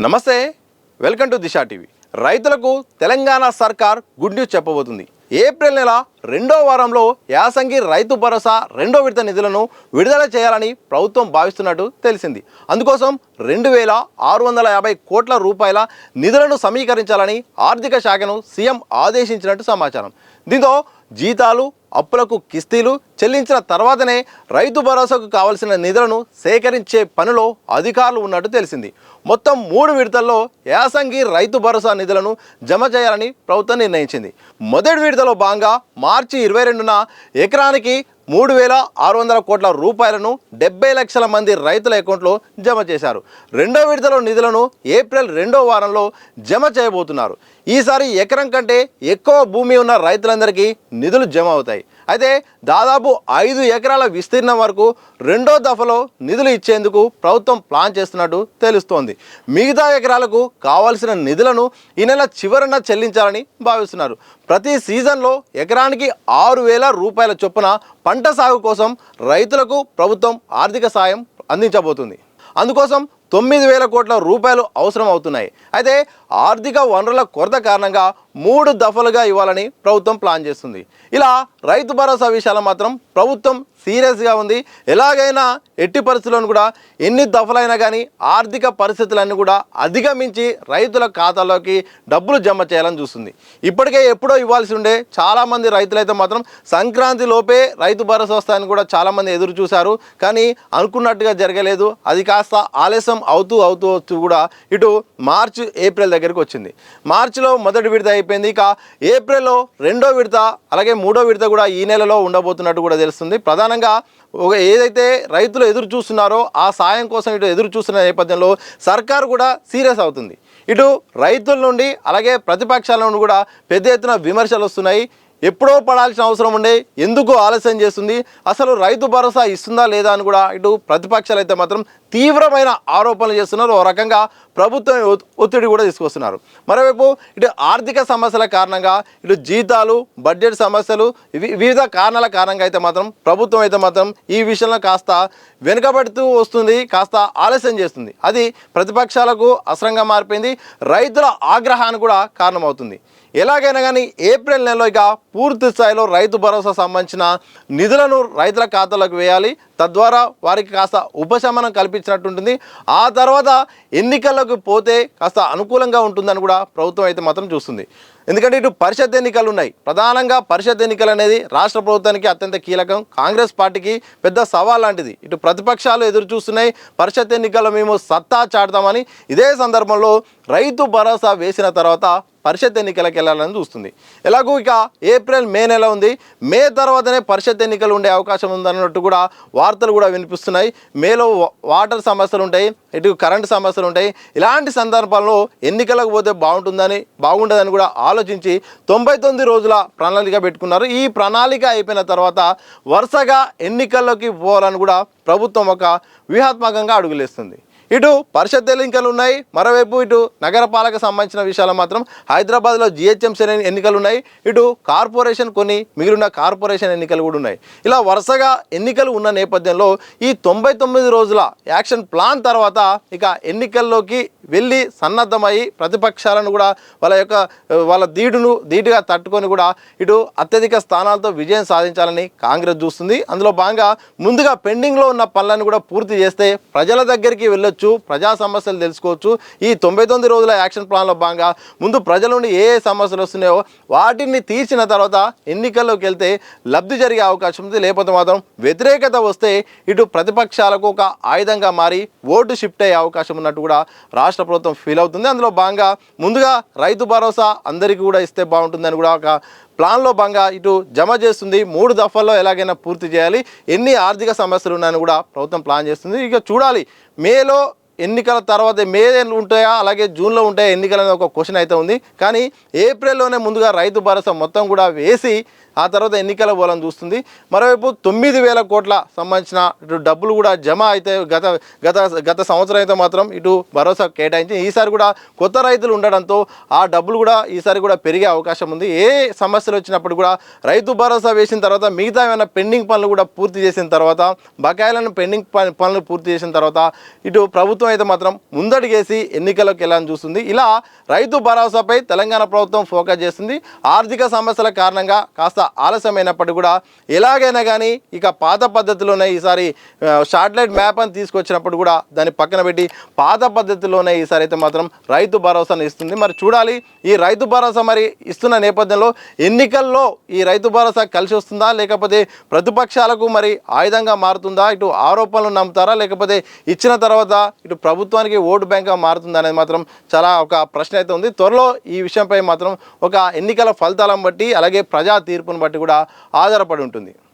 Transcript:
నమస్తే, welcome to Disha TV. రైతులకు తెలంగాణ సర్కార్ గుడ్ న్యూస్ చెప్పబోతుంది. ఏప్రిల్ నెల రెండో వారంలో యాసంగి రైతు భరోసా రెండో విడత నిధులను విడుదల చేయాలని ప్రభుత్వం భావిస్తున్నట్టు తెలిసింది. అందుకోసం 2650 కోట్ల రూపాయల నిధులను సమీకరించాలని ఆర్థిక శాఖను సీఎం ఆదేశించినట్టు సమాచారం. దీంతో జీతాలు, అప్పులకు కిస్తీలు చెల్లించిన తర్వాతనే రైతు భరోసాకు కావాల్సిన నిధులను సేకరించే పనిలో అధికారులు ఉన్నట్టు తెలిసింది. మొత్తం 3 విడతల్లో యాసంగి రైతు భరోసా నిధులను జమ చేయాలని ప్రభుత్వం నిర్ణయించింది. మొదటి విడతలో భాగంగా మార్చి 22న ఎకరానికి 3600 కోట్ల రూపాయలను 70 లక్షల మంది రైతుల అకౌంట్లో జమ చేశారు. రెండో విడతలో నిధులను ఏప్రిల్ రెండో వారంలో జమ చేయబోతున్నారు. ఈసారి ఎకరం కంటే ఎక్కువ భూమి ఉన్న రైతులందరికీ నిధులు జమ అవుతాయి. అయితే దాదాపు 5 ఎకరాల విస్తీర్ణం వరకు రెండో దఫలో నిధులు ఇచ్చేందుకు ప్రభుత్వం ప్లాన్ చేస్తున్నట్టు తెలుస్తోంది. మిగతా ఎకరాలకు కావాల్సిన నిధులను ఈ నెల చివరన చెల్లించాలని భావిస్తున్నారు. ప్రతి సీజన్లో ఎకరానికి 6000 రూపాయల చొప్పున పంట సాగు కోసం రైతులకు ప్రభుత్వం ఆర్థిక సాయం అందించబోతుంది. అందుకోసం 9000 కోట్ల రూపాయలు అవసరం అవుతున్నాయి. అయితే ఆర్థిక వనరుల కొరత కారణంగా 3 దఫలుగా ఇవ్వాలని ప్రభుత్వం ప్లాన్ చేస్తుంది. ఇలా రైతు భరోసా విషయాలు మాత్రం ప్రభుత్వం సీరియస్గా ఉంది. ఎలాగైనా ఎట్టి పరిస్థితులను కూడా ఎన్ని దఫలైనా కానీ ఆర్థిక పరిస్థితులన్నీ కూడా అధిగమించి రైతుల ఖాతాలోకి డబ్బులు జమ చేయాలని చూస్తుంది. ఇప్పటికే ఎప్పుడో ఇవ్వాల్సి ఉండే చాలామంది రైతులైతే మాత్రం సంక్రాంతి లోపే రైతు భరోసా వస్తాయని కూడా చాలామంది ఎదురు చూశారు. కానీ అనుకున్నట్టుగా జరగలేదు. అది కాస్త ఆలస్యం అవుతూ కూడా ఇటు మార్చి ఏప్రిల్ దగ్గరికి వచ్చింది. మార్చిలో మొదటి విడత అయిపోయింది. ఇక ఏప్రిల్లో రెండో విడత అలాగే మూడో విడత కూడా ఈ నెలలో ఉండబోతున్నట్టు కూడా తెలుస్తుంది. ప్రధానంగా ఏదైతే రైతులు ఎదురు చూస్తున్నారో ఆ సాయం కోసం ఇటు ఎదురు చూస్తున్న నేపథ్యంలో సర్కారు కూడా సీరియస్ అవుతుంది. ఇటు రైతుల నుండి అలాగే ప్రతిపక్షాల నుండి కూడా పెద్ద ఎత్తున విమర్శలు వస్తున్నాయి. ఎప్పుడో పడాల్సిన అవసరం ఉండే ఎందుకు ఆలస్యం చేస్తుంది, అసలు రైతు భరోసా ఇస్తుందా లేదా అని కూడా ఇటు ప్రతిపక్షాలు అయితే మాత్రం తీవ్రమైన ఆరోపణలు చేస్తున్నారు. ఓ రకంగా ప్రభుత్వం ఒత్తిడి కూడా తీసుకొస్తున్నారు. మరోవైపు ఇటు ఆర్థిక సమస్యల కారణంగా ఇటు జీతాలు, బడ్జెట్ సమస్యలు, వివిధ కారణాల కారణంగా అయితే మాత్రం ప్రభుత్వం అయితే మాత్రం ఈ విషయంలో కాస్త వెనుకబడుతూ వస్తుంది, కాస్త ఆలస్యం చేస్తుంది. అది ప్రతిపక్షాలకు అసరంగా మారిపోయింది, రైతుల ఆగ్రహానికి కూడా కారణమవుతుంది. ఎలాగైనా కానీ ఏప్రిల్ నెలలో ఇక పూర్తి స్థాయిలో రైతు భరోసా సంబంధించిన నిధులను రైతుల ఖాతాలోకి వేయాలి. తద్వారా వారికి కాస్త ఉపశమనం కల్పించినట్టుంటుంది. ఆ తర్వాత ఎన్నికల్లోకి పోతే కాస్త అనుకూలంగా ఉంటుందని కూడా ప్రభుత్వం అయితే మాత్రం చూస్తుంది. ఎందుకంటే ఇటు పరిషత్ ఎన్నికలు ఉన్నాయి. ప్రధానంగా పరిషత్ ఎన్నికలు అనేది రాష్ట్ర ప్రభుత్వానికి అత్యంత కీలకం. కాంగ్రెస్ పార్టీకి పెద్ద సవాల్ లాంటిది. ఇటు ప్రతిపక్షాలు ఎదురు చూస్తున్నాయి, పరిషత్ ఎన్నికల్లో మేము సత్తా చాటుతామని. ఇదే సందర్భంలో రైతు భరోసా వేసిన తర్వాత పరిషత్ ఎన్నికలకు వెళ్ళాలని చూస్తుంది. ఎలాగూ ఇక ఏప్రిల్ మే నెల ఉంది, మే తర్వాతనే పరిషత్ ఎన్నికలు ఉండే అవకాశం ఉందన్నట్టు కూడా వార్తలు కూడా వినిపిస్తున్నాయి. మేలో వాటర్ సమస్యలు ఉంటాయి, ఇటు కరెంటు సమస్యలు ఉంటాయి. ఇలాంటి సందర్భాల్లో ఎన్నికలకు పోతే బాగుండదని కూడా ఆలోచించి 99 రోజుల ప్రణాళిక పెట్టుకున్నారు. ఈ ప్రణాళిక అయిపోయిన తర్వాత వరుసగా ఎన్నికల్లోకి పోవాలని కూడా ప్రభుత్వం ఒక వ్యూహాత్మకంగా అడుగులేస్తుంది. ఇటు పరిషత్ ఎన్నికలు ఉన్నాయి, మరోవైపు ఇటు నగరపాలక సంబంధించిన విషయాలు మాత్రం హైదరాబాద్లో జిహెచ్ఎంసీ ఎన్నికలు ఉన్నాయి, ఇటు కార్పొరేషన్ కొన్ని మిగిలిన కార్పొరేషన్ ఎన్నికలు కూడా ఉన్నాయి. ఇలా వరుసగా ఎన్నికలు ఉన్న నేపథ్యంలో ఈ 99 రోజుల యాక్షన్ ప్లాన్ తర్వాత ఇక ఎన్నికల్లోకి వెళ్ళి సన్నద్ధమై ప్రతిపక్షాలను కూడా వాళ్ళ ధీటుగా తట్టుకొని కూడా ఇటు అత్యధిక స్థానాలతో విజయం సాధించాలని కాంగ్రెస్ చూస్తుంది. అందులో భాగంగా ముందుగా పెండింగ్లో ఉన్న పనులను కూడా పూర్తి చేస్తే ప్రజల దగ్గరికి వెళ్ళొచ్చు, ప్రజా సమస్యలు తెలుసుకోవచ్చు. ఈ 99 రోజుల యాక్షన్ ప్లాన్లో భాగంగా ముందు ప్రజల నుండి ఏ సమస్యలు వస్తున్నాయో వాటిని తీర్చిన తర్వాత ఎన్నికల్లోకి వెళ్తే లబ్ధి జరిగే అవకాశం ఉంది. లేకపోతే మాత్రం వ్యతిరేకత వస్తే ఇటు ప్రతిపక్షాలకు ఒక ఆయుధంగా మారి ఓటు షిఫ్ట్ అయ్యే అవకాశం ఉన్నట్టు కూడా రాష్ట్ర ప్రభుత్వం ఫీల్ అవుతుంది. అందులో భాగంగా ముందుగా రైతు భరోసా అందరికీ కూడా ఇస్తే బాగుంటుందని కూడా ఒక ప్లాన్లో భాగంగా ఇటు జమ చేస్తుంది. 3 దఫాల్లో ఎలాగైనా పూర్తి చేయాలి. ఎన్ని ఆర్థిక సమస్యలు ఉన్నాయని కూడా ప్రభుత్వం ప్లాన్ చేస్తుంది. ఇక చూడాలి మేలో ఎన్నికల తర్వాత మే ఉంటాయా అలాగే జూన్లో ఉంటాయా ఎన్నికలు అనేది ఒక క్వశ్చన్ అయితే ఉంది. కానీ ఏప్రిల్లోనే ముందుగా రైతు భరోసా మొత్తం కూడా వేసి ఆ తర్వాత ఎన్నికల పోవాలని చూస్తుంది. మరోవైపు 9000 కోట్ల సంబంధించిన ఇటు డబ్బులు కూడా జమ అయితే గత సంవత్సరం అయితే మాత్రం ఇటు భరోసా కేటాయించి ఈసారి కూడా కొత్త రైతులు ఉండడంతో ఆ డబ్బులు కూడా ఈసారి కూడా పెరిగే అవకాశం ఉంది. ఏ సమస్యలు వచ్చినప్పుడు కూడా రైతు భరోసా వేసిన తర్వాత మిగతా ఏమైనా పెండింగ్ పనులు కూడా పూర్తి చేసిన తర్వాత బకాయిలను పెండింగ్ పనులు పూర్తి చేసిన తర్వాత ఇటు ప్రభుత్వం ప్రభుత్వం అయితే మాత్రం ముందడుగేసి ఎన్నికలకు వెళ్ళాలని చూస్తుంది. ఇలా రైతు భరోసాపై తెలంగాణ ప్రభుత్వం ఫోకస్ చేస్తుంది. ఆర్థిక సమస్యల కారణంగా కాస్త ఆలస్యమైనప్పటికీ కూడా ఎలాగైనా కానీ ఇక పాత పద్ధతిలోనే ఈసారి శాటిలైట్ మ్యాప్ అని తీసుకొచ్చినప్పుడు కూడా దాన్ని పక్కన పెట్టి పాత పద్ధతిలోనే ఈసారి అయితే మాత్రం రైతు భరోసాను ఇస్తుంది. మరి చూడాలి ఈ రైతు భరోసా మరి ఇస్తున్న నేపథ్యంలో ఎన్నికల్లో ఈ రైతు భరోసా కలిసి వస్తుందా, లేకపోతే ప్రతిపక్షాలకు మరి ఆయుధంగా మారుతుందా, ఇటు ఆరోపణలు నమ్ముతారా, లేకపోతే ఇచ్చిన తర్వాత ఇటు ప్రభుత్వానికి ఓటు బ్యాంక్గా మారుతుందా అనేది మాత్రం చాలా ఒక ప్రశ్న అయితే ఉంది. త్వరలో ఈ విషయంపై మాత్రం ఒక ఎన్నికల ఫలితాలను బట్టి అలాగే ప్రజా తీర్పును బట్టి కూడా ఆధారపడి ఉంటుంది.